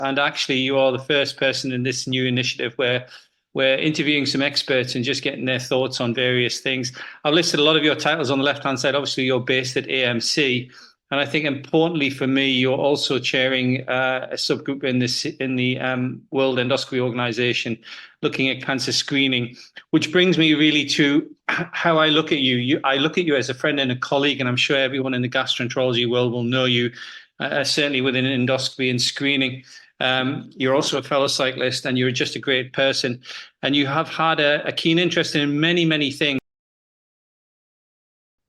And actually, you are the first person in this new initiative where we're interviewing some experts and just getting their thoughts on various things. I've listed a lot of your titles on the left-hand side. Obviously, you're based at AMC. And I think importantly for me, you're also chairing a subgroup in the World Endoscopy Organization looking at cancer screening, which brings me really to how I look at you. I look at you as a friend and a colleague, and I'm sure everyone in the gastroenterology world will know you, certainly within endoscopy and screening. You're also a fellow cyclist, and you're just a great person. And you have had a keen interest in many, many things.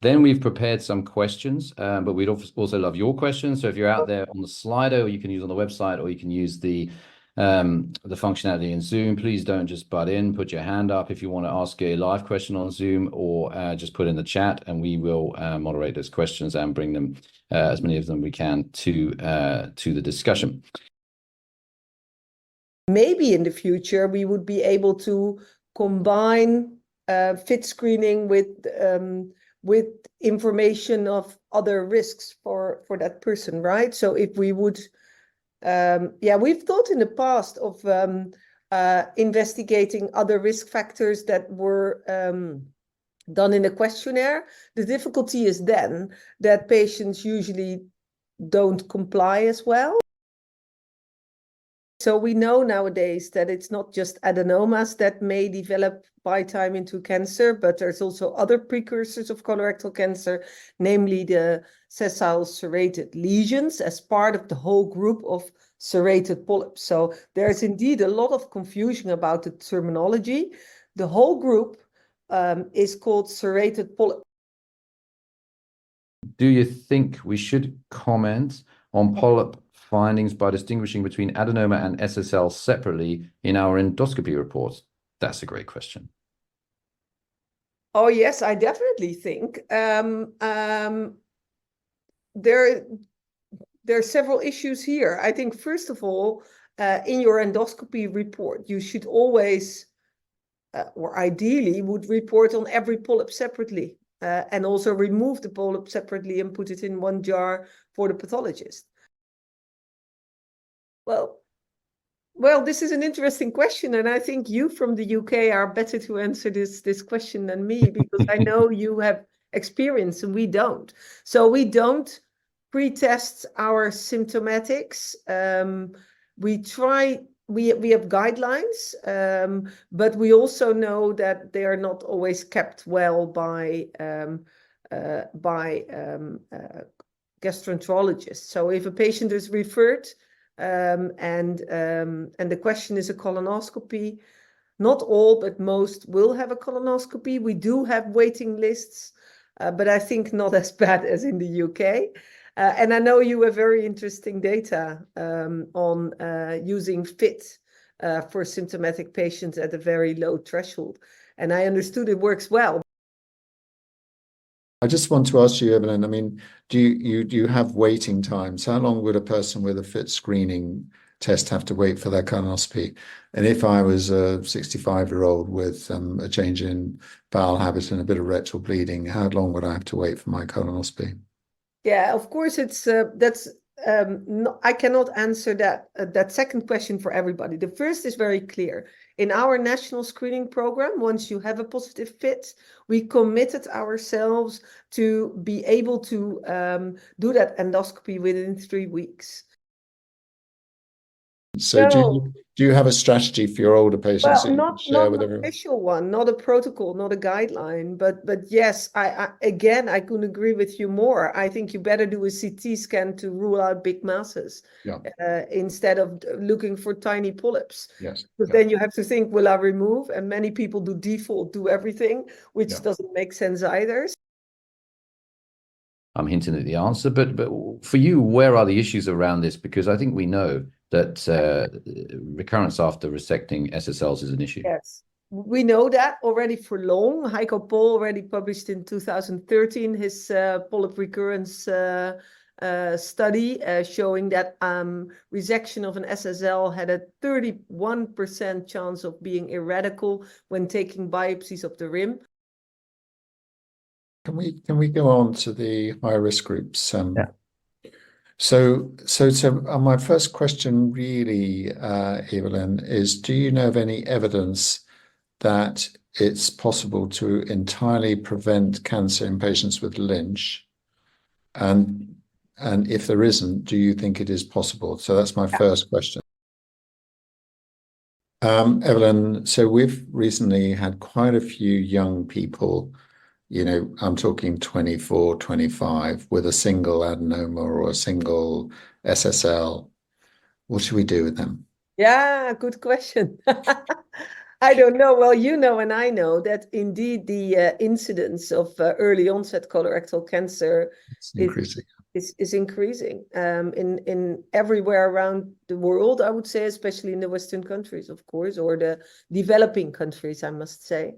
Then we've prepared some questions, but we'd also love your questions. So if you're out there on the Slido, you can use on the website, or you can use the functionality in Zoom. Please don't just butt in, put your hand up if you want to ask a live question on Zoom, or just put in the chat, and we will moderate those questions and bring them, as many of them we can, to the discussion. Maybe in the future, we would be able to combine fit screening with information of other risks for that person, right? So if we would, we've thought in the past of investigating other risk factors that were done in a questionnaire. The difficulty is then that patients usually don't comply as well. So we know nowadays that it's not just adenomas that may develop by time into cancer, but there's also other precursors of colorectal cancer, namely the sessile serrated lesions as part of the whole group of serrated polyps. So there's indeed a lot of confusion about the terminology. The whole group is called serrated polyp. Do you think we should comment on polyp findings by distinguishing between adenoma and SSL separately in our endoscopy reports? That's a great question. Oh, yes, I definitely think. There are several issues here. I think, first of all, in your endoscopy report, you should always, or ideally, would report on every polyp separately, and also remove the polyp separately and put it in one jar for the pathologist. Well, this is an interesting question, and I think you from the UK are better to answer this question than me, because I know you have experience and we don't. So we don't pre-test our symptomatics. We have guidelines, but we also know that they are not always kept well by gastroenterologists. So if a patient is referred, and the question is a colonoscopy, not all, but most will have a colonoscopy. We do have waiting lists, but I think not as bad as in the UK. And I know you have very interesting data on using FIT for symptomatic patients at a very low threshold. And I understood it works well. I just want to ask you, Evelien, I mean, do you have waiting times? How long would a person with a FIT screening test have to wait for their colonoscopy? And if I was a 65-year-old with a change in bowel habit and a bit of rectal bleeding, how long would I have to wait for my colonoscopy? Yeah, of course, it's I cannot answer that second question for everybody. The first is very clear. In our national screening program, once you have a positive FIT, we committed ourselves to be able to do that endoscopy within 3 weeks. So do you have a strategy for your older patients? Well, not an official one, not a protocol, not a guideline, but yes, I couldn't agree with you more. I think you better do a CT scan to rule out big masses, instead of looking for tiny polyps. Yes. But then you have to think, will I remove? And many people do everything, which doesn't make sense either. I'm hinting at the answer, but for you, where are the issues around this? Because I think we know that recurrence after resecting SSLs is an issue. Yes, we know that already for long. Heiko Pohl already published in 2013 his polyp recurrence study showing that resection of an SSL had a 31% chance of being irradical when taking biopsies of the rim. Can we go on to the high risk groups? So my first question really, Evelyn, is do you know of any evidence that it's possible to entirely prevent cancer in patients with Lynch? And if there isn't, do you think it is possible? So that's my first question. Evelyn, so we've recently had quite a few young people, you know, I'm talking 24, 25, with a single adenoma or a single SSL. What should we do with them? Yeah, good question. I don't know. Well, you know, and I know that indeed the incidence of early onset colorectal cancer It's increasing. is increasing in everywhere around the world, I would say, especially in the Western countries, of course, or the developing countries, I must say.